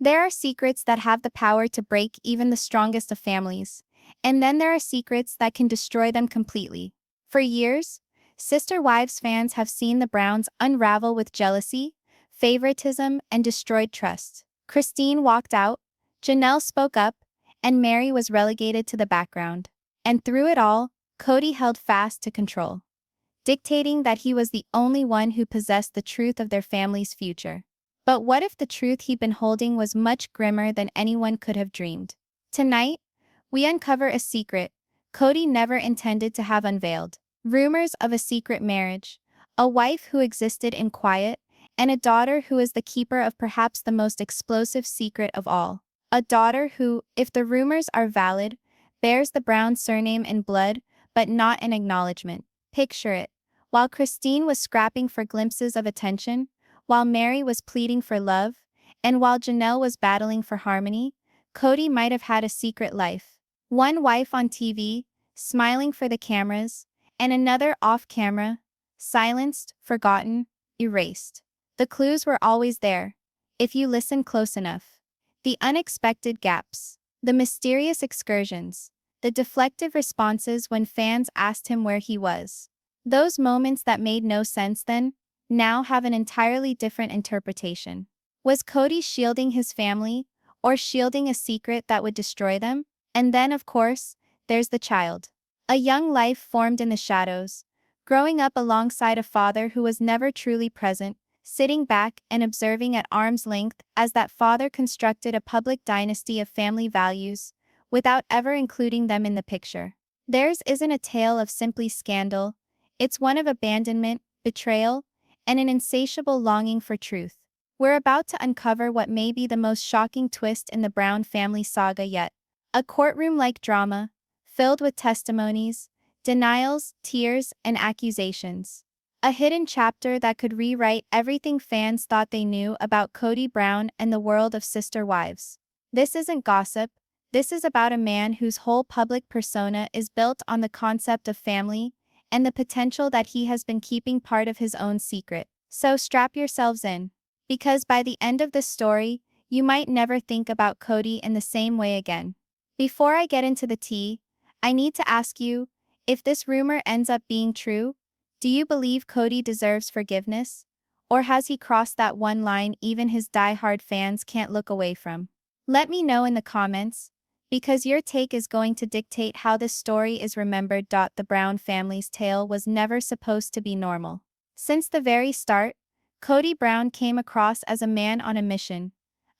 There are secrets that have the power to break even the strongest of families. And then there are secrets that can destroy them completely. For years, Sister Wives fans have seen the Browns unravel with jealousy, favoritism, and destroyed trust. Christine walked out, Janelle spoke up, and Meri was relegated to the background. And through it all, Kody held fast to control, dictating that he was the only one who possessed the truth of their family's future. But what if the truth he'd been holding was much grimmer than anyone could have dreamed? Tonight, we uncover a secret Kody never intended to have unveiled. Rumors of a secret marriage, a wife who existed in quiet, and a daughter who is the keeper of perhaps the most explosive secret of all. A daughter who, if the rumors are valid, bears the Brown surname in blood, but not an acknowledgement. Picture it. While Christine was scrapping for glimpses of attention, while Meri was pleading for love, and while Janelle was battling for harmony, Kody might have had a secret life. One wife on TV, smiling for the cameras, and another off-camera, silenced, forgotten, erased. The clues were always there, if you listen close enough. The unexpected gaps, the mysterious excursions, the deflective responses when fans asked him where he was. Those moments that made no sense then, now have an entirely different interpretation. Was Kody shielding his family, or shielding a secret that would destroy them? And then, of course, there's the child. A young life formed in the shadows, growing up alongside a father who was never truly present, sitting back and observing at arm's length as that father constructed a public dynasty of family values, without ever including them in the picture. Theirs isn't a tale of simply scandal, it's one of abandonment, betrayal, and an insatiable longing for truth. We're about to uncover what may be the most shocking twist in the Brown family saga yet. A courtroom-like drama, filled with testimonies, denials, tears, and accusations. A hidden chapter that could rewrite everything fans thought they knew about Kody Brown and the world of Sister Wives. This isn't gossip, this is about a man whose whole public persona is built on the concept of family, and the potential that he has been keeping part of his own secret. So strap yourselves in, because by the end of this story, you might never think about Kody in the same way again. Before I get into the tea, I need to ask you, if this rumor ends up being true, do you believe Kody deserves forgiveness? Or has he crossed that one line even his die-hard fans can't look away from? Let me know in the comments, because your take is going to dictate how this story is remembered. The Brown family's tale was never supposed to be normal. Since the very start, Kody Brown came across as a man on a mission.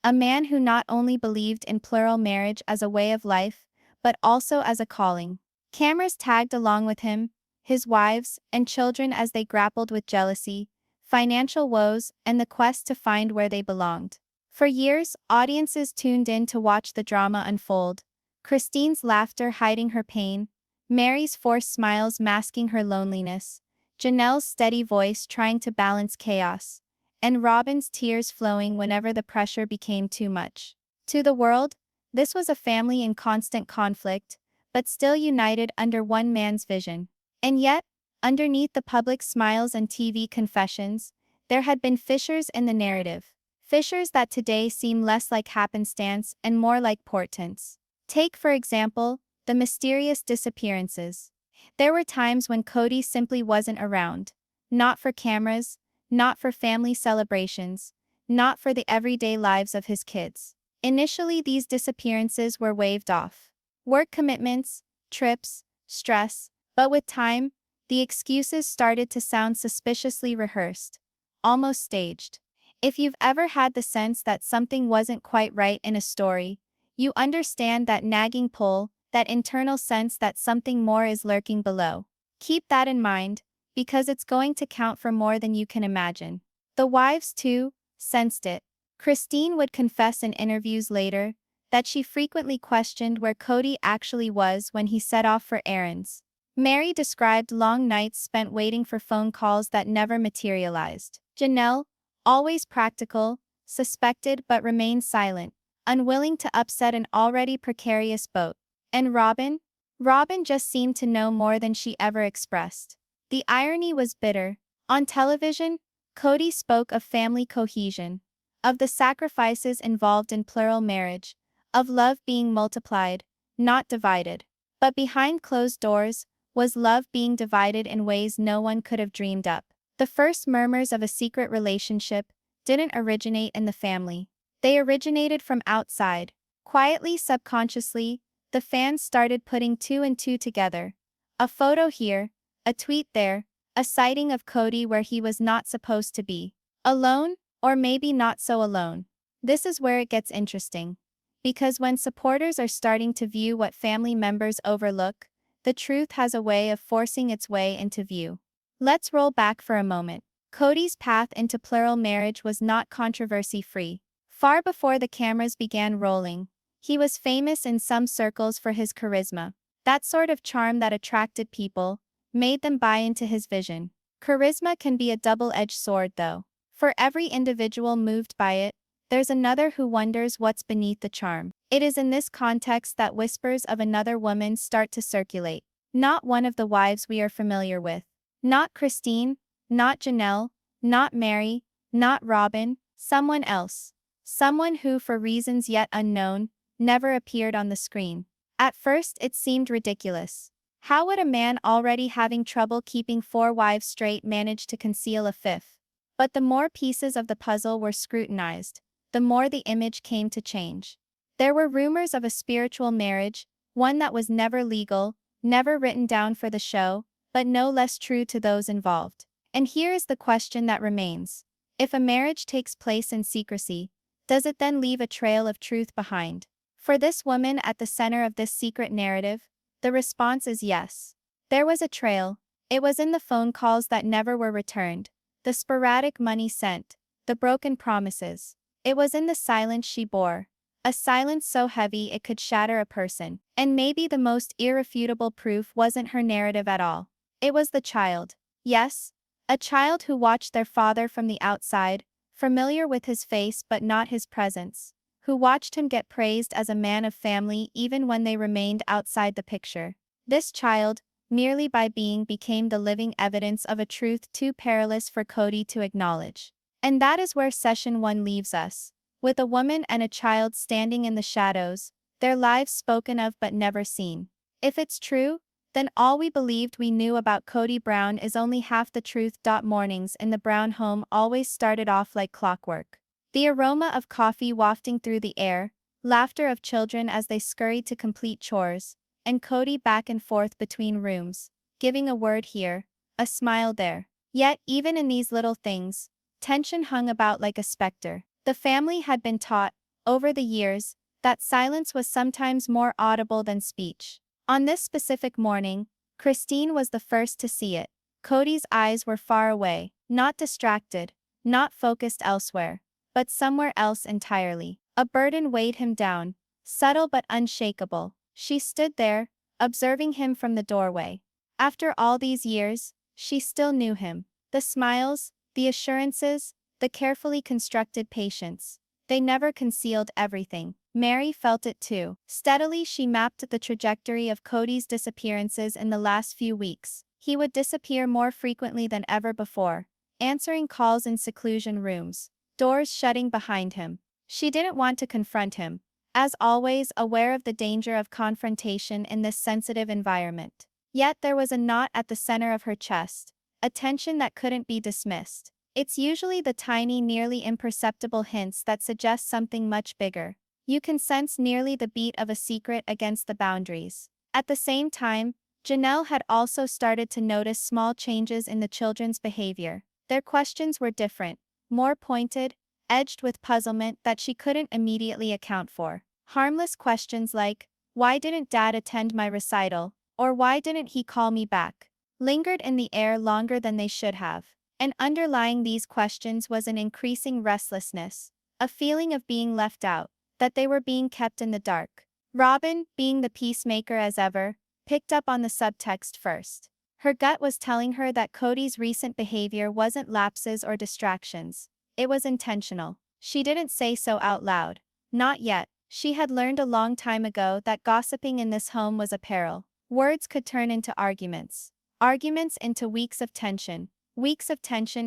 A man who not only believed in plural marriage as a way of life, but also as a calling. Cameras tagged along with him, his wives and children as they grappled with jealousy, financial woes, and the quest to find where they belonged. For years, audiences tuned in to watch the drama unfold. Christine's laughter hiding her pain, Meri's forced smiles masking her loneliness, Janelle's steady voice trying to balance chaos, and Robyn's tears flowing whenever the pressure became too much. To the world, this was a family in constant conflict, but still united under one man's vision. And yet, underneath the public smiles and TV confessions, there had been fissures in the narrative. Fissures that today seem less like happenstance and more like portents. Take, for example, the mysterious disappearances. There were times when Kody simply wasn't around. Not for cameras, not for family celebrations, not for the everyday lives of his kids. Initially, these disappearances were waved off. Work commitments, trips, stress, but with time, the excuses started to sound suspiciously rehearsed, almost staged. If you've ever had the sense that something wasn't quite right in a story, you understand that nagging pull, that internal sense that something more is lurking below. Keep that in mind, because it's going to count for more than you can imagine. The wives, too, sensed it. Christine would confess in interviews later that she frequently questioned where Kody actually was when he set off for errands. Meri described long nights spent waiting for phone calls that never materialized. Janelle, always practical, suspected but remained silent, unwilling to upset an already precarious boat. And Robyn? Robyn just seemed to know more than she ever expressed. The irony was bitter. On television, Kody spoke of family cohesion, of the sacrifices involved in plural marriage, of love being multiplied, not divided. But behind closed doors, was love being divided in ways no one could have dreamed up. The first murmurs of a secret relationship didn't originate in the family. They originated from outside. Quietly, subconsciously, the fans started putting two and two together. A photo here, a tweet there, a sighting of Kody where he was not supposed to be. Alone, or maybe not so alone. This is where it gets interesting. Because when supporters are starting to view what family members overlook, the truth has a way of forcing its way into view. Let's roll back for a moment. Kody's path into plural marriage was not controversy-free. Far before the cameras began rolling, he was famous in some circles for his charisma. That sort of charm that attracted people, made them buy into his vision. Charisma can be a double-edged sword though. For every individual moved by it, there's another who wonders what's beneath the charm. It is in this context that whispers of another woman start to circulate. Not one of the wives we are familiar with. Not Christine, not Janelle, not Meri, not Robyn, someone else. Someone who, for reasons yet unknown, never appeared on the screen. At first it seemed ridiculous. How would a man already having trouble keeping 4 wives straight manage to conceal a 5th? But the more pieces of the puzzle were scrutinized, the more the image came to change. There were rumors of a spiritual marriage, one that was never legal, never written down for the show, but no less true to those involved. And here is the question that remains. If a marriage takes place in secrecy, does it then leave a trail of truth behind? For this woman at the center of this secret narrative, the response is yes. There was a trail. It was in the phone calls that never were returned, the sporadic money sent, the broken promises. It was in the silence she bore, a silence so heavy it could shatter a person. And maybe the most irrefutable proof wasn't her narrative at all. It was the child. Yes, a child who watched their father from the outside, familiar with his face but not his presence, who watched him get praised as a man of family even when they remained outside the picture. This child, merely by being, became the living evidence of a truth too perilous for Kody to acknowledge. And that is where session 1 leaves us, with a woman and a child standing in the shadows, their lives spoken of but never seen. If it's true, then all we believed we knew about Kody Brown is only half the truth. Mornings in the Brown home always started off like clockwork. The aroma of coffee wafting through the air, laughter of children as they scurried to complete chores, and Kody back and forth between rooms, giving a word here, a smile there. Yet, even in these little things, tension hung about like a specter. The family had been taught, over the years, that silence was sometimes more audible than speech. On this specific morning, Christine was the first to see it. Kody's eyes were far away, not distracted, not focused elsewhere, but somewhere else entirely. A burden weighed him down, subtle but unshakable. She stood there, observing him from the doorway. After all these years, she still knew him. The smiles, the assurances, the carefully constructed patience. They never concealed everything. Meri felt it too. Steadily she mapped the trajectory of Kody's disappearances in the last few weeks. He would disappear more frequently than ever before, answering calls in seclusion rooms, doors shutting behind him. She didn't want to confront him, as always aware of the danger of confrontation in this sensitive environment. Yet there was a knot at the center of her chest, a tension that couldn't be dismissed. It's usually the tiny, nearly imperceptible hints that suggest something much bigger. You can sense nearly the beat of a secret against the boundaries. At the same time, Janelle had also started to notice small changes in the children's behavior. Their questions were different, more pointed, edged with puzzlement that she couldn't immediately account for. Harmless questions like, "Why didn't Dad attend my recital?" or "Why didn't he call me back?" lingered in the air longer than they should have. And underlying these questions was an increasing restlessness, a feeling of being left out, that they were being kept in the dark. Robyn, being the peacemaker as ever, picked up on the subtext first. Her gut was telling her that Kody's recent behavior wasn't lapses or distractions. It was intentional. She didn't say so out loud. Not yet. She had learned a long time ago that gossiping in this home was a peril. Words could turn into arguments. Arguments into weeks of tension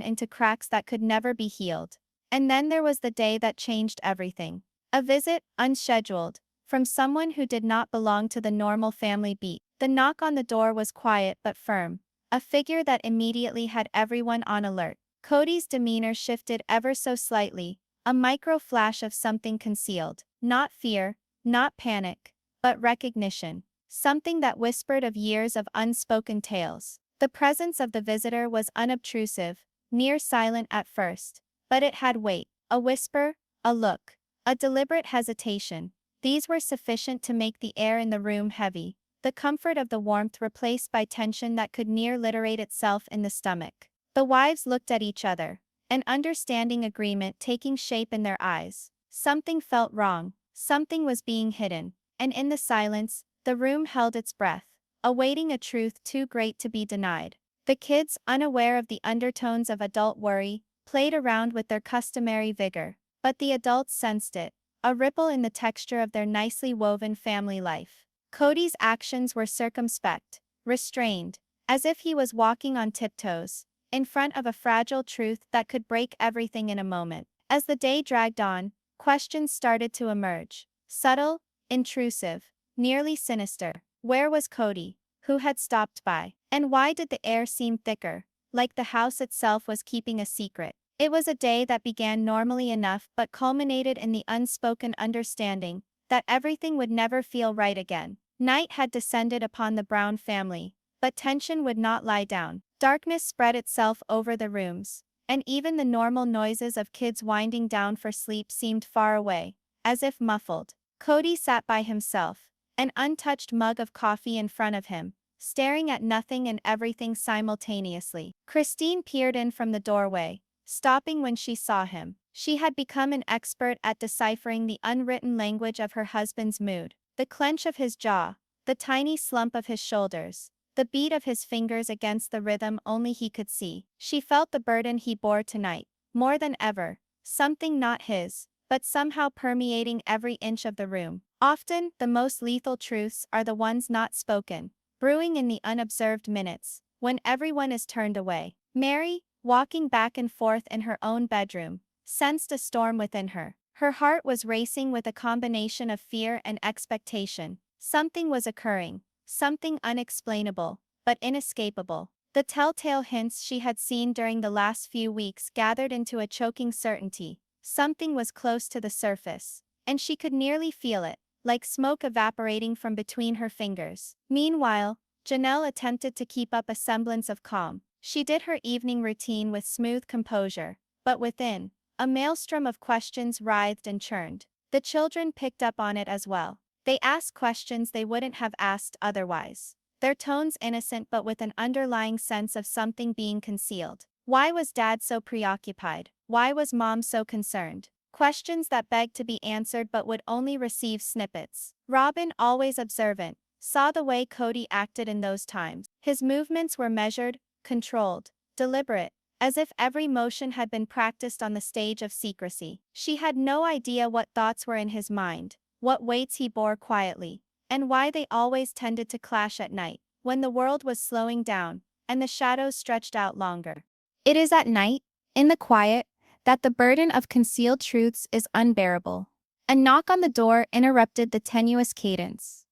into cracks that could never be healed. And then there was the day that changed everything. A visit, unscheduled, from someone who did not belong to the normal family beat. The knock on the door was quiet but firm, a figure that immediately had everyone on alert. Kody's demeanor shifted ever so slightly, a micro flash of something concealed. Not fear, not panic, but recognition. Something that whispered of years of unspoken tales. The presence of the visitor was unobtrusive, near silent at first, but it had weight. A whisper, a look, a deliberate hesitation. These were sufficient to make the air in the room heavy, the comfort of the warmth replaced by tension that could near literate itself in the stomach. The wives looked at each other, an understanding agreement taking shape in their eyes. Something felt wrong, something was being hidden, and in the silence, the room held its breath, awaiting a truth too great to be denied. The kids, unaware of the undertones of adult worry, played around with their customary vigor, but the adults sensed it, a ripple in the texture of their nicely woven family life. Kody's actions were circumspect, restrained, as if he was walking on tiptoes, in front of a fragile truth that could break everything in a moment. As the day dragged on, questions started to emerge, subtle, intrusive, nearly sinister. Where was Kody? Who had stopped by? And why did the air seem thicker, like the house itself was keeping a secret? It was a day that began normally enough but culminated in the unspoken understanding that everything would never feel right again. Night had descended upon the Brown family, but tension would not lie down. Darkness spread itself over the rooms, and even the normal noises of kids winding down for sleep seemed far away, as if muffled. Kody sat by himself, an untouched mug of coffee in front of him, staring at nothing and everything simultaneously. Christine peered in from the doorway, stopping when she saw him. She had become an expert at deciphering the unwritten language of her husband's mood. The clench of his jaw, the tiny slump of his shoulders, the beat of his fingers against the rhythm only he could see. She felt the burden he bore tonight, more than ever, something not his, but somehow permeating every inch of the room. Often, the most lethal truths are the ones not spoken, brewing in the unobserved minutes, when everyone is turned away. Meri, walking back and forth in her own bedroom, sensed a storm within her. Her heart was racing with a combination of fear and expectation. Something was occurring, something unexplainable, but inescapable. The telltale hints she had seen during the last few weeks gathered into a choking certainty. Something was close to the surface, and she could nearly feel it, like smoke evaporating from between her fingers. Meanwhile, Janelle attempted to keep up a semblance of calm. She did her evening routine with smooth composure, but within, a maelstrom of questions writhed and churned. The children picked up on it as well. They asked questions they wouldn't have asked otherwise, their tones innocent but with an underlying sense of something being concealed. Why was Dad so preoccupied? Why was Mom so concerned? Questions that begged to be answered but would only receive snippets. Robyn, always observant, saw the way Kody acted in those times. His movements were measured, controlled, deliberate, as if every motion had been practiced on the stage of secrecy. She had no idea what thoughts were in his mind, what weights he bore quietly, and why they always tended to clash at night, when the world was slowing down, and the shadows stretched out longer. It is at night, in the quiet, that the burden of concealed truths is unbearable. A knock on the door interrupted the tenuous cadence.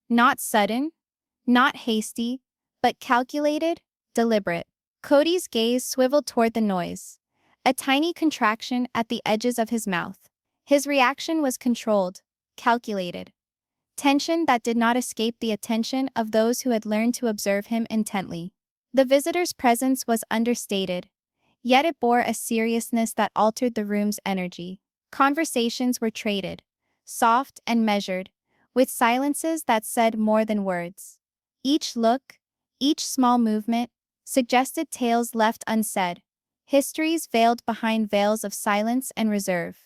Not sudden, not hasty, but calculated, deliberate. Kody's gaze swiveled toward the noise, a tiny contraction at the edges of his mouth. His reaction was controlled, calculated. Tension that did not escape the attention of those who had learned to observe him intently. The visitor's presence was understated, yet it bore a seriousness that altered the room's energy. Conversations were traded, soft and measured, with silences that said more than words. Each look, each small movement, suggested tales left unsaid, histories veiled behind veils of silence and reserve.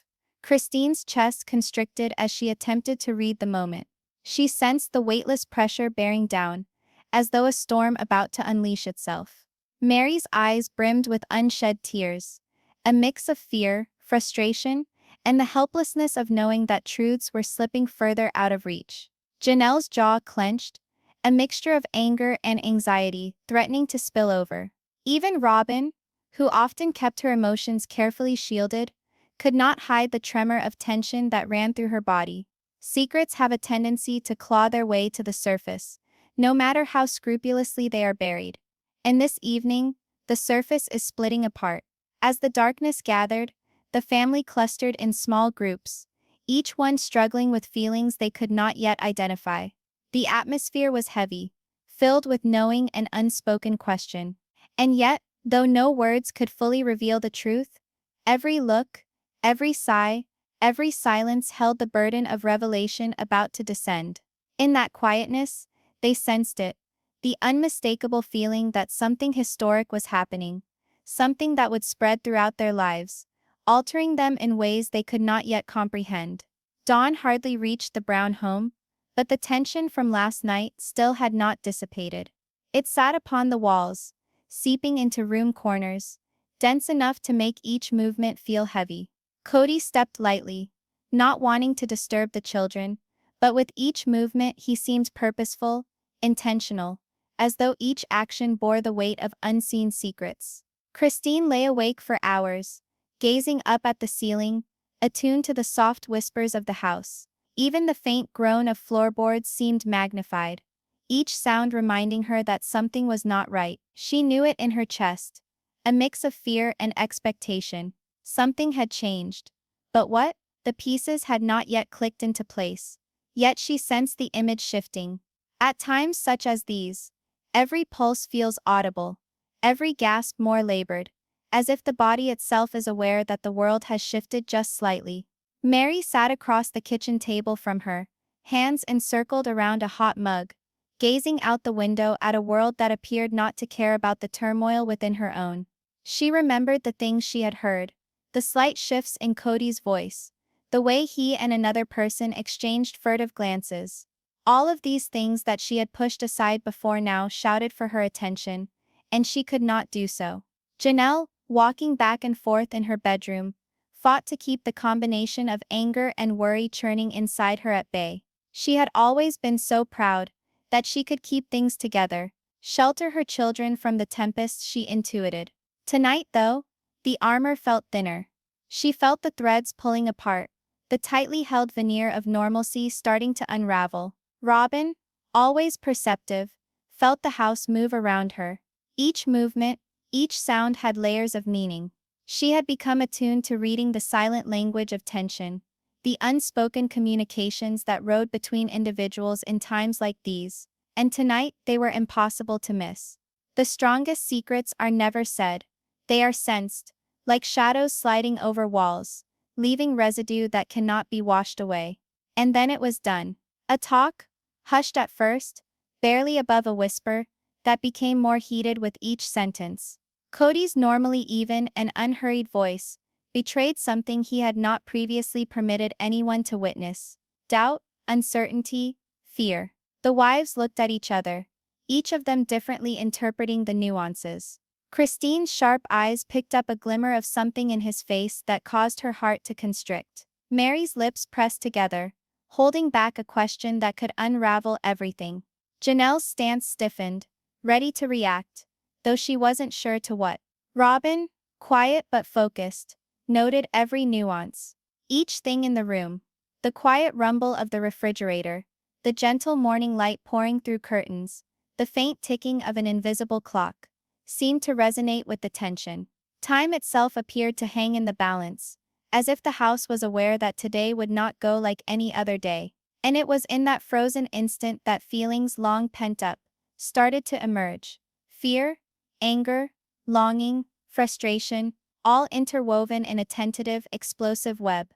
Christine's chest constricted as she attempted to read the moment. She sensed the weightless pressure bearing down, as though a storm about to unleash itself. Meri's eyes brimmed with unshed tears, a mix of fear, frustration, and the helplessness of knowing that truths were slipping further out of reach. Janelle's jaw clenched, a mixture of anger and anxiety threatening to spill over. Even Robyn, who often kept her emotions carefully shielded, could not hide the tremor of tension that ran through her body. Secrets have a tendency to claw their way to the surface, no matter how scrupulously they are buried. And this evening, the surface is splitting apart. As the darkness gathered, the family clustered in small groups, each one struggling with feelings they could not yet identify. The atmosphere was heavy, filled with knowing and unspoken question. And yet, though no words could fully reveal the truth, every look, every sigh, every silence held the burden of revelation about to descend. In that quietness, they sensed it, the unmistakable feeling that something historic was happening, something that would spread throughout their lives, altering them in ways they could not yet comprehend. Dawn hardly reached the Brown home, but the tension from last night still had not dissipated. It sat upon the walls, seeping into room corners, dense enough to make each movement feel heavy. Kody stepped lightly, not wanting to disturb the children, but with each movement he seemed purposeful, intentional, as though each action bore the weight of unseen secrets. Christine lay awake for hours, gazing up at the ceiling, attuned to the soft whispers of the house. Even the faint groan of floorboards seemed magnified, each sound reminding her that something was not right. She knew it in her chest, a mix of fear and expectation. Something had changed. But what? The pieces had not yet clicked into place. Yet she sensed the image shifting. At times such as these, every pulse feels audible, every gasp more labored, as if the body itself is aware that the world has shifted just slightly. Meri sat across the kitchen table from her, hands encircled around a hot mug, gazing out the window at a world that appeared not to care about the turmoil within her own. She remembered the things she had heard, the slight shifts in Kody's voice, the way he and another person exchanged furtive glances. All of these things that she had pushed aside before now shouted for her attention, and she could not do so. Janelle, walking back and forth in her bedroom, fought to keep the combination of anger and worry churning inside her at bay. She had always been so proud that she could keep things together, shelter her children from the tempests she intuited. Tonight, though, the armor felt thinner. She felt the threads pulling apart, the tightly held veneer of normalcy starting to unravel. Robyn, always perceptive, felt the house move around her. Each movement, each sound had layers of meaning. She had become attuned to reading the silent language of tension, the unspoken communications that rode between individuals in times like these, and tonight they were impossible to miss. The strongest secrets are never said, they are sensed, like shadows sliding over walls, leaving residue that cannot be washed away. And then it was done. A talk, hushed at first, barely above a whisper, that became more heated with each sentence. Kody's normally even and unhurried voice betrayed something he had not previously permitted anyone to witness: doubt, uncertainty, fear. The wives looked at each other, each of them differently interpreting the nuances. Christine's sharp eyes picked up a glimmer of something in his face that caused her heart to constrict. Meri's lips pressed together, holding back a question that could unravel everything. Janelle's stance stiffened, ready to react, though she wasn't sure to what. Robyn, quiet but focused, noted every nuance. Each thing in the room. The quiet rumble of the refrigerator, the gentle morning light pouring through curtains, the faint ticking of an invisible clock, seemed to resonate with the tension. Time itself appeared to hang in the balance, as if the house was aware that today would not go like any other day. And it was in that frozen instant that feelings long pent up started to emerge. Fear, anger, longing, frustration, all interwoven in a tentative, explosive web.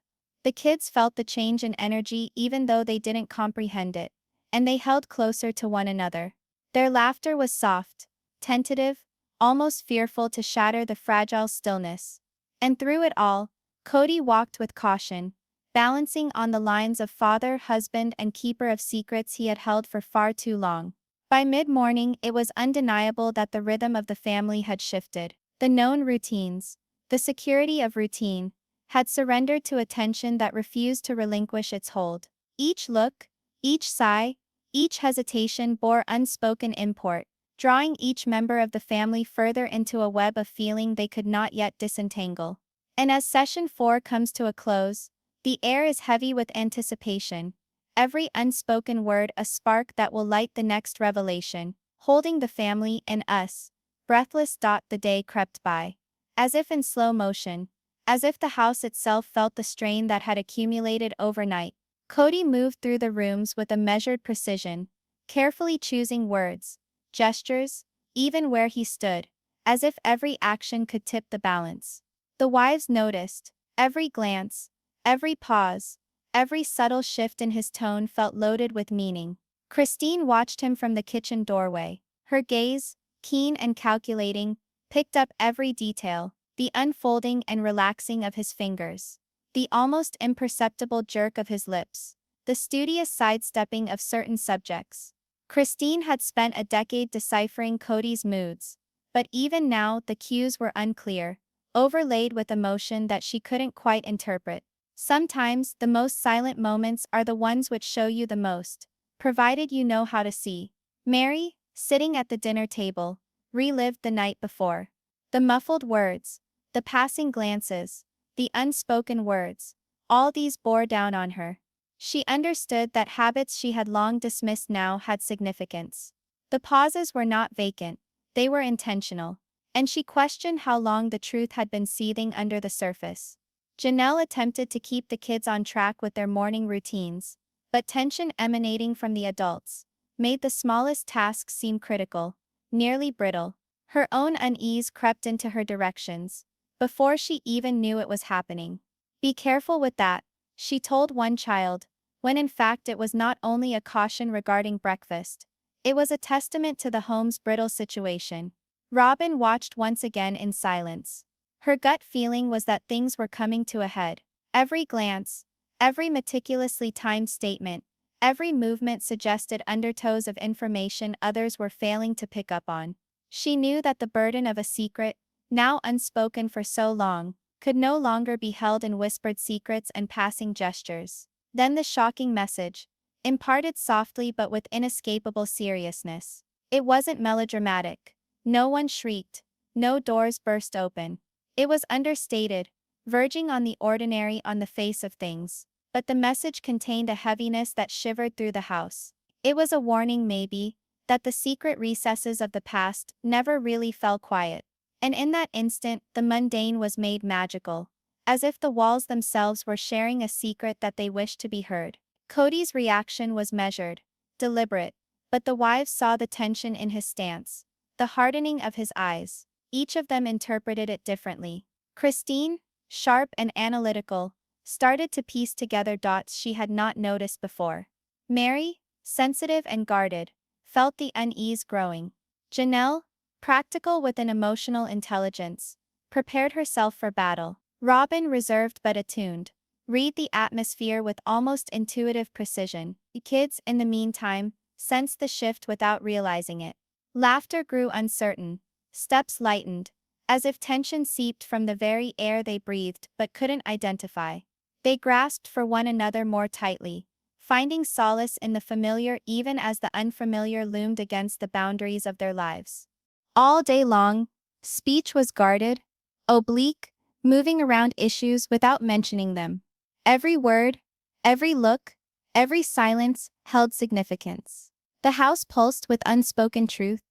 The kids felt the change in energy even though they didn't comprehend it, and they held closer to one another. Their laughter was soft, tentative, almost fearful to shatter the fragile stillness. And through it all, Kody walked with caution, balancing on the lines of father, husband, and keeper of secrets he had held for far too long. By mid-morning, it was undeniable that the rhythm of the family had shifted. The known routines, the security of routine, had surrendered to a tension that refused to relinquish its hold. Each look, each sigh, each hesitation bore unspoken import, drawing each member of the family further into a web of feeling they could not yet disentangle. And as session 4 comes to a close, the air is heavy with anticipation, every unspoken word a spark that will light the next revelation, holding the family and us, breathless. The day crept by, as if in slow motion, as if the house itself felt the strain that had accumulated overnight. Kody moved through the rooms with a measured precision, carefully choosing words, gestures, even where he stood, as if every action could tip the balance. The wives noticed, every glance, every pause, every subtle shift in his tone felt loaded with meaning. Christine watched him from the kitchen doorway. Her gaze, keen and calculating, picked up every detail, the unfolding and relaxing of his fingers, the almost imperceptible jerk of his lips, the studious sidestepping of certain subjects. Christine had spent a decade deciphering Kody's moods, but even now the cues were unclear, overlaid with emotion that she couldn't quite interpret. Sometimes the most silent moments are the ones which show you the most, provided you know how to see. Meri, sitting at the dinner table, relived the night before. The muffled words, the passing glances, the unspoken words, all these bore down on her. She understood that habits she had long dismissed now had significance. The pauses were not vacant, they were intentional, and she questioned how long the truth had been seething under the surface. Janelle attempted to keep the kids on track with their morning routines, but tension emanating from the adults made the smallest tasks seem critical, nearly brittle. Her own unease crept into her directions, before she even knew it was happening. "Be careful with that," she told one child, when in fact it was not only a caution regarding breakfast, it was a testament to the home's brittle situation. Robyn watched once again in silence. Her gut feeling was that things were coming to a head. Every glance, every meticulously timed statement, every movement suggested undertows of information others were failing to pick up on. She knew that the burden of a secret, now unspoken for so long, could no longer be held in whispered secrets and passing gestures. Then the shocking message, imparted softly but with inescapable seriousness. It wasn't melodramatic. No one shrieked. No doors burst open. It was understated, verging on the ordinary on the face of things. But the message contained a heaviness that shivered through the house. It was a warning, maybe, that the secret recesses of the past never really fell quiet. And in that instant, the mundane was made magical, as if the walls themselves were sharing a secret that they wished to be heard. Kody's reaction was measured, deliberate, but the wives saw the tension in his stance, the hardening of his eyes. Each of them interpreted it differently. Christine, sharp and analytical, started to piece together dots she had not noticed before. Meri, sensitive and guarded, felt the unease growing. Janelle, practical with an emotional intelligence, prepared herself for battle. Robyn, reserved but attuned, read the atmosphere with almost intuitive precision. The kids, in the meantime, sensed the shift without realizing it. Laughter grew uncertain, steps lightened, as if tension seeped from the very air they breathed but couldn't identify. They grasped for one another more tightly, finding solace in the familiar even as the unfamiliar loomed against the boundaries of their lives. All day long, speech was guarded, oblique, moving around issues without mentioning them. Every word, every look, every silence held significance. The house pulsed with unspoken truth,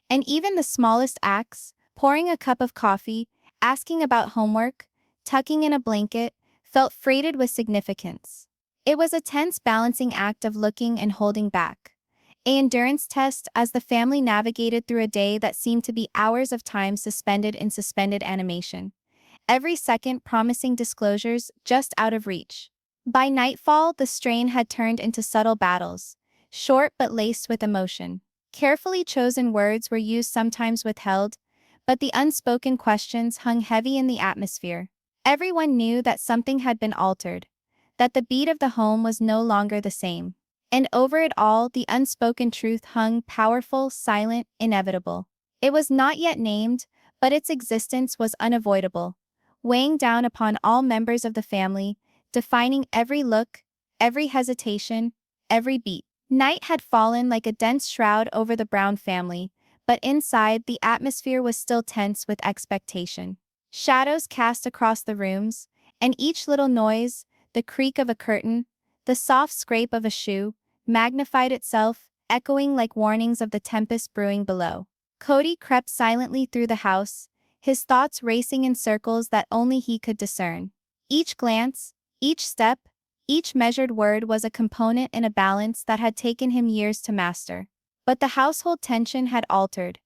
and even the smallest acts, pouring a cup of coffee, asking about homework, tucking in a blanket, felt freighted with significance. It was a tense balancing act of looking and holding back. An endurance test as the family navigated through a day that seemed to be hours of time suspended in suspended animation. Every second promising disclosures just out of reach. By nightfall, the strain had turned into subtle battles, short but laced with emotion. Carefully chosen words were used, sometimes withheld, but the unspoken questions hung heavy in the atmosphere. Everyone knew that something had been altered, that the beat of the home was no longer the same. And over it all, the unspoken truth hung, powerful, silent, inevitable. It was not yet named, but its existence was unavoidable, weighing down upon all members of the family, defining every look, every hesitation, every beat. Night had fallen like a dense shroud over the Brown family, but inside the atmosphere was still tense with expectation. Shadows cast across the rooms, and each little noise, the creak of a curtain, the soft scrape of a shoe, magnified itself, echoing like warnings of the tempest brewing below. Kody crept silently through the house, his thoughts racing in circles that only he could discern. Each glance, each step, each measured word was a component in a balance that had taken him years to master. But the household tension had altered.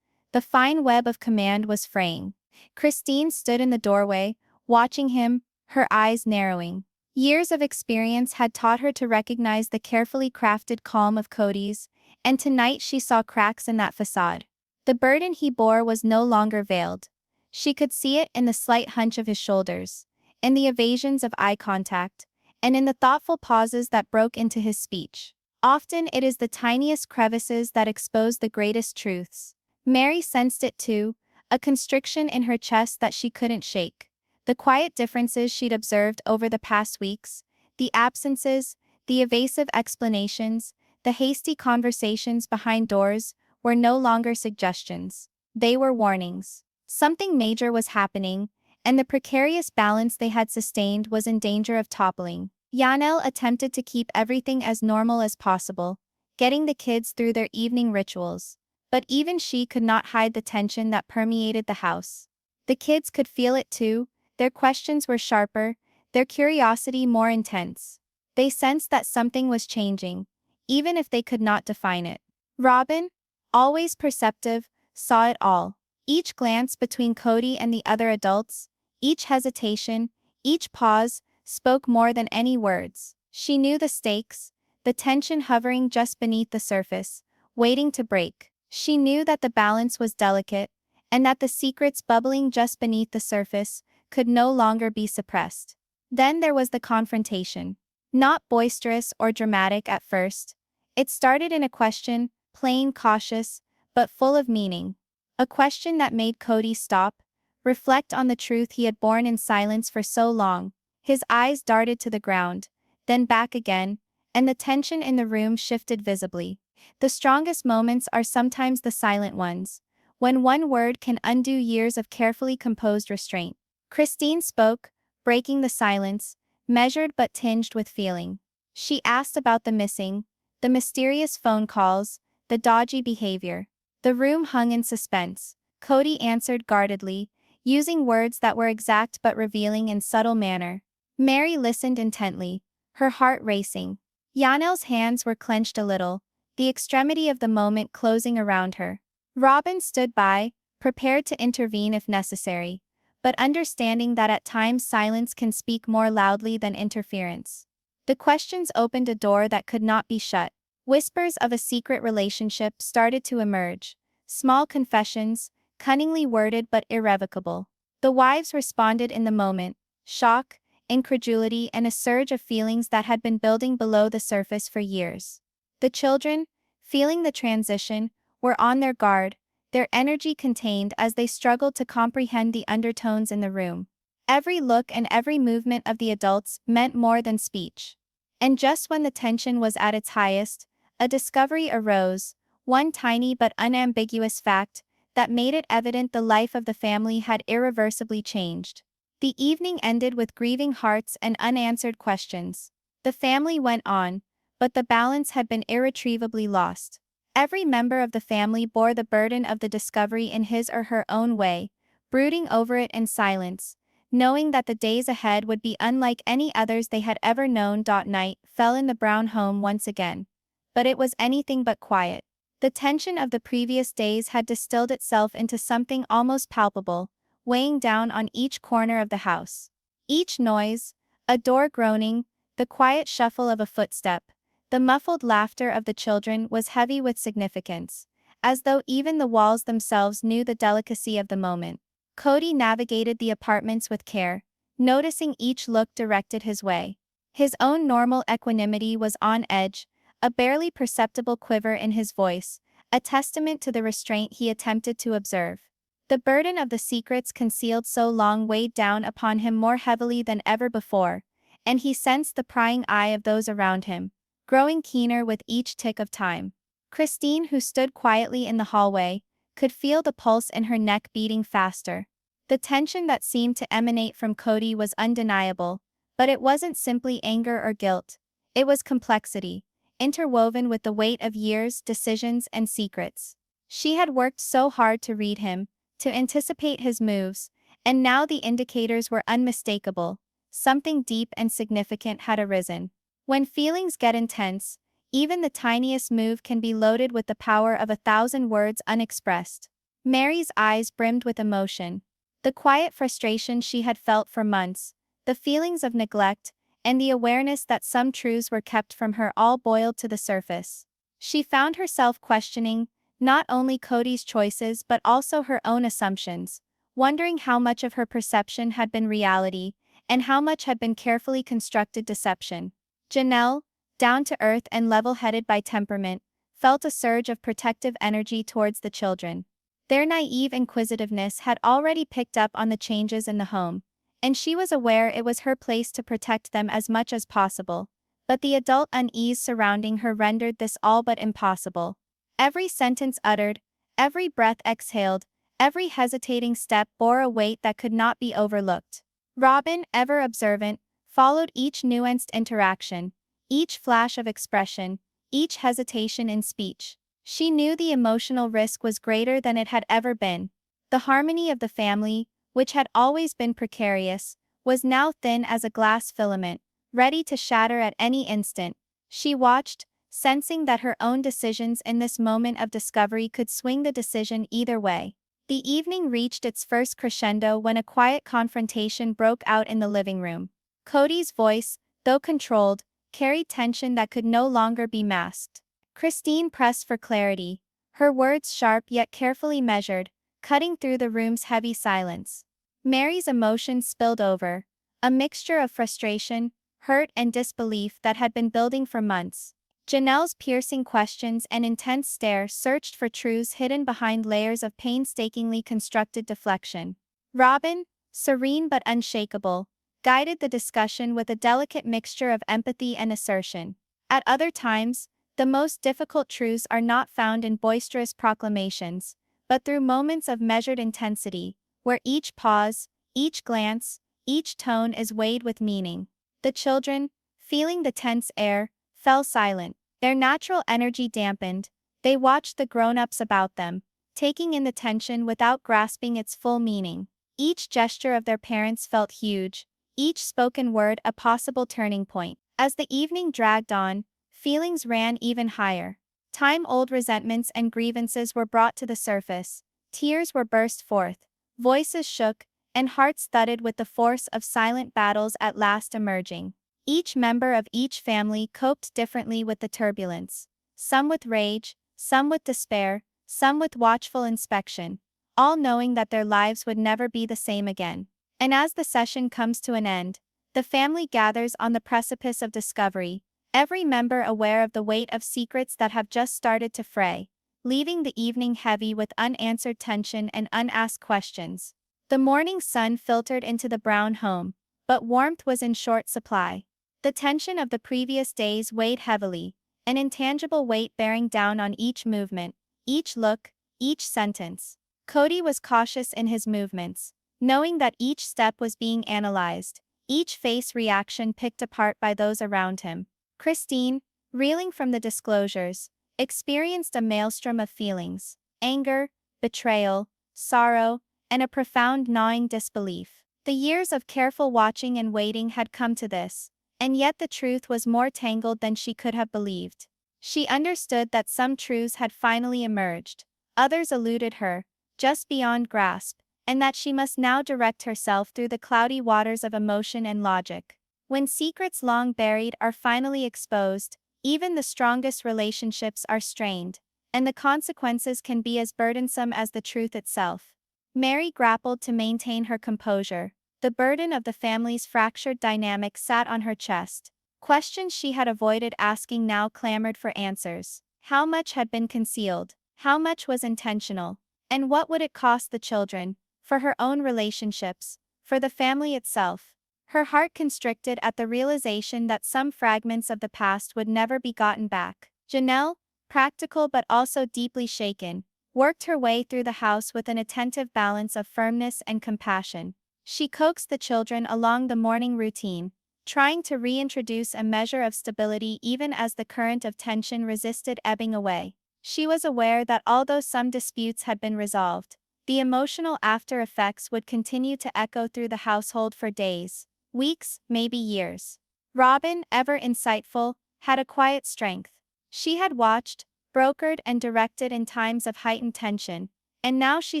The fine web of command was fraying. Christine stood in the doorway, watching him, her eyes narrowing. Years of experience had taught her to recognize the carefully crafted calm of Kody's, and tonight she saw cracks in that facade. The burden he bore was no longer veiled. She could see it in the slight hunch of his shoulders, in the evasions of eye contact, and in the thoughtful pauses that broke into his speech. Often it is the tiniest crevices that expose the greatest truths. Meri sensed it too, a constriction in her chest that she couldn't shake. The quiet differences she'd observed over the past weeks, the absences, the evasive explanations, the hasty conversations behind doors, were no longer suggestions. They were warnings. Something major was happening, and the precarious balance they had sustained was in danger of toppling. Yanel attempted to keep everything as normal as possible, getting the kids through their evening rituals. But even she could not hide the tension that permeated the house. The kids could feel it too, their questions were sharper, their curiosity more intense. They sensed that something was changing, even if they could not define it. Robyn, always perceptive, saw it all. Each glance between Kody and the other adults, each hesitation, each pause, spoke more than any words. She knew the stakes, the tension hovering just beneath the surface, waiting to break. She knew that the balance was delicate, and that the secrets bubbling just beneath the surface could no longer be suppressed. Then there was the confrontation. Not boisterous or dramatic at first. It started in a question, plain, cautious, but full of meaning. A question that made Kody stop, reflect on the truth he had borne in silence for so long. His eyes darted to the ground, then back again, and the tension in the room shifted visibly. The strongest moments are sometimes the silent ones, when one word can undo years of carefully composed restraint. Christine spoke, breaking the silence, measured but tinged with feeling. She asked about the missing, the mysterious phone calls, the dodgy behavior. The room hung in suspense. Kody answered guardedly, using words that were exact but revealing in subtle manner. Meri listened intently, her heart racing. Yanel's hands were clenched a little, the extremity of the moment closing around her. Robyn stood by, prepared to intervene if necessary, but understanding that at times silence can speak more loudly than interference. The questions opened a door that could not be shut. Whispers of a secret relationship started to emerge, small confessions, cunningly worded but irrevocable. The wives responded in the moment, shock, incredulity, and a surge of feelings that had been building below the surface for years. The children, feeling the transition, were on their guard, their energy contained as they struggled to comprehend the undertones in the room. Every look and every movement of the adults meant more than speech. And just when the tension was at its highest, a discovery arose, one tiny but unambiguous fact that made it evident the life of the family had irreversibly changed. The evening ended with grieving hearts and unanswered questions. The family went on, but the balance had been irretrievably lost. Every member of the family bore the burden of the discovery in his or her own way, brooding over it in silence, knowing that the days ahead would be unlike any others they had ever known. Night fell in the Brown home once again. But it was anything but quiet. The tension of the previous days had distilled itself into something almost palpable, weighing down on each corner of the house. Each noise, a door groaning, the quiet shuffle of a footstep, the muffled laughter of the children was heavy with significance, as though even the walls themselves knew the delicacy of the moment. Kody navigated the apartments with care, noticing each look directed his way. His own normal equanimity was on edge, a barely perceptible quiver in his voice, a testament to the restraint he attempted to observe. The burden of the secrets concealed so long weighed down upon him more heavily than ever before, and he sensed the prying eye of those around him, growing keener with each tick of time. Christine, who stood quietly in the hallway, could feel the pulse in her neck beating faster. The tension that seemed to emanate from Kody was undeniable, but it wasn't simply anger or guilt. It was complexity, interwoven with the weight of years, decisions, and secrets. She had worked so hard to read him, to anticipate his moves, and now the indicators were unmistakable. Something deep and significant had arisen. When feelings get intense, even the tiniest move can be loaded with the power of 1,000 words unexpressed. Meri's eyes brimmed with emotion. The quiet frustration she had felt for months, the feelings of neglect, and the awareness that some truths were kept from her all boiled to the surface. She found herself questioning not only Kody's choices but also her own assumptions, wondering how much of her perception had been reality, and how much had been carefully constructed deception. Janelle, down to earth and level-headed by temperament, felt a surge of protective energy towards the children. Their naive inquisitiveness had already picked up on the changes in the home, and she was aware it was her place to protect them as much as possible. But the adult unease surrounding her rendered this all but impossible. Every sentence uttered, every breath exhaled, every hesitating step bore a weight that could not be overlooked. Robyn, ever observant, followed each nuanced interaction, each flash of expression, each hesitation in speech. She knew the emotional risk was greater than it had ever been. The harmony of the family, which had always been precarious, was now thin as a glass filament, ready to shatter at any instant. She watched, sensing that her own decisions in this moment of discovery could swing the decision either way. The evening reached its first crescendo when a quiet confrontation broke out in the living room. Kody's voice, though controlled, carried tension that could no longer be masked. Christine pressed for clarity, her words sharp yet carefully measured, cutting through the room's heavy silence. Meri's emotions spilled over, a mixture of frustration, hurt, and disbelief that had been building for months. Janelle's piercing questions and intense stare searched for truths hidden behind layers of painstakingly constructed deflection. Robyn, serene but unshakable, guided the discussion with a delicate mixture of empathy and assertion. At other times, the most difficult truths are not found in boisterous proclamations, but through moments of measured intensity, where each pause, each glance, each tone is weighed with meaning. The children, feeling the tense air, fell silent, their natural energy dampened. They watched the grown-ups about them, taking in the tension without grasping its full meaning. Each gesture of their parents felt huge, each spoken word a possible turning point. As the evening dragged on, feelings ran even higher. Time-old resentments and grievances were brought to the surface, tears were burst forth, voices shook, and hearts thudded with the force of silent battles at last emerging. Each member of each family coped differently with the turbulence, some with rage, some with despair, some with watchful inspection, all knowing that their lives would never be the same again. And as the session comes to an end, the family gathers on the precipice of discovery, every member aware of the weight of secrets that have just started to fray, leaving the evening heavy with unanswered tension and unasked questions. The morning sun filtered into the Brown home, but warmth was in short supply. The tension of the previous days weighed heavily, an intangible weight bearing down on each movement, each look, each sentence. Kody was cautious in his movements, knowing that each step was being analyzed, each face reaction picked apart by those around him. Christine, reeling from the disclosures, experienced a maelstrom of feelings: anger, betrayal, sorrow, and a profound gnawing disbelief. The years of careful watching and waiting had come to this, and yet the truth was more tangled than she could have believed. She understood that some truths had finally emerged, others eluded her, just beyond grasp, and that she must now direct herself through the cloudy waters of emotion and logic. When secrets long buried are finally exposed, even the strongest relationships are strained, and the consequences can be as burdensome as the truth itself. Meri grappled to maintain her composure. The burden of the family's fractured dynamic sat on her chest. Questions she had avoided asking now clamored for answers. How much had been concealed? How much was intentional? And what would it cost the children, for her own relationships, for the family itself? Her heart constricted at the realization that some fragments of the past would never be gotten back. Janelle, practical but also deeply shaken, worked her way through the house with an attentive balance of firmness and compassion. She coaxed the children along the morning routine, trying to reintroduce a measure of stability even as the current of tension resisted ebbing away. She was aware that although some disputes had been resolved, the emotional after effects would continue to echo through the household for days, weeks, maybe years. Robyn, ever insightful, had a quiet strength. She had watched, brokered, and directed in times of heightened tension, and now she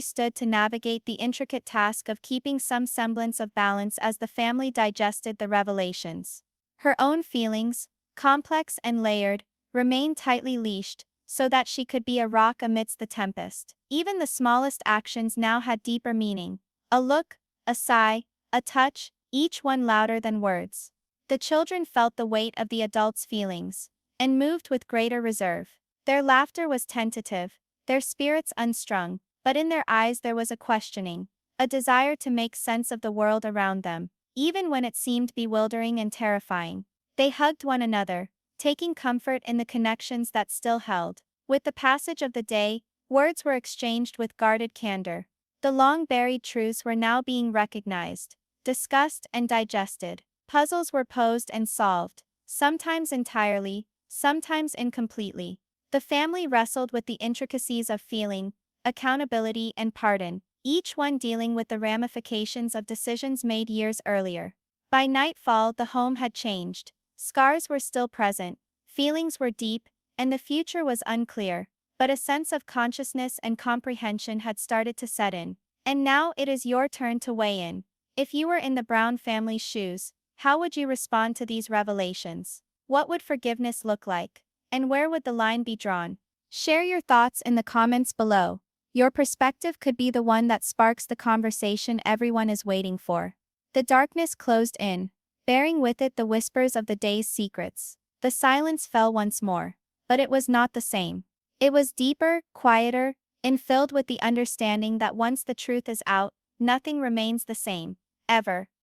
stood to navigate the intricate task of keeping some semblance of balance as the family digested the revelations. Her own feelings, complex and layered, remained tightly leashed, so that she could be a rock amidst the tempest. Even the smallest actions now had deeper meaning. A look, a sigh, a touch, each one louder than words. The children felt the weight of the adults' feelings, and moved with greater reserve. Their laughter was tentative, their spirits unstrung, but in their eyes there was a questioning, a desire to make sense of the world around them, even when it seemed bewildering and terrifying. They hugged one another, taking comfort in the connections that still held. With the passage of the day, words were exchanged with guarded candor. The long-buried truths were now being recognized, discussed, and digested. Puzzles were posed and solved, sometimes entirely, sometimes incompletely. The family wrestled with the intricacies of feeling, accountability, and pardon, each one dealing with the ramifications of decisions made years earlier. By nightfall, the home had changed. Scars were still present, feelings were deep, and the future was unclear, but a sense of consciousness and comprehension had started to set in. And now it is your turn to weigh in. If you were in the Brown family's shoes, how would you respond to these revelations? What would forgiveness look like? And where would the line be drawn? Share your thoughts in the comments below. Your perspective could be the one that sparks the conversation everyone is waiting for. The darkness closed in, bearing with it the whispers of the day's secrets. The silence fell once more, but it was not the same. It was deeper, quieter, and filled with the understanding that once the truth is out, nothing remains the same, ever.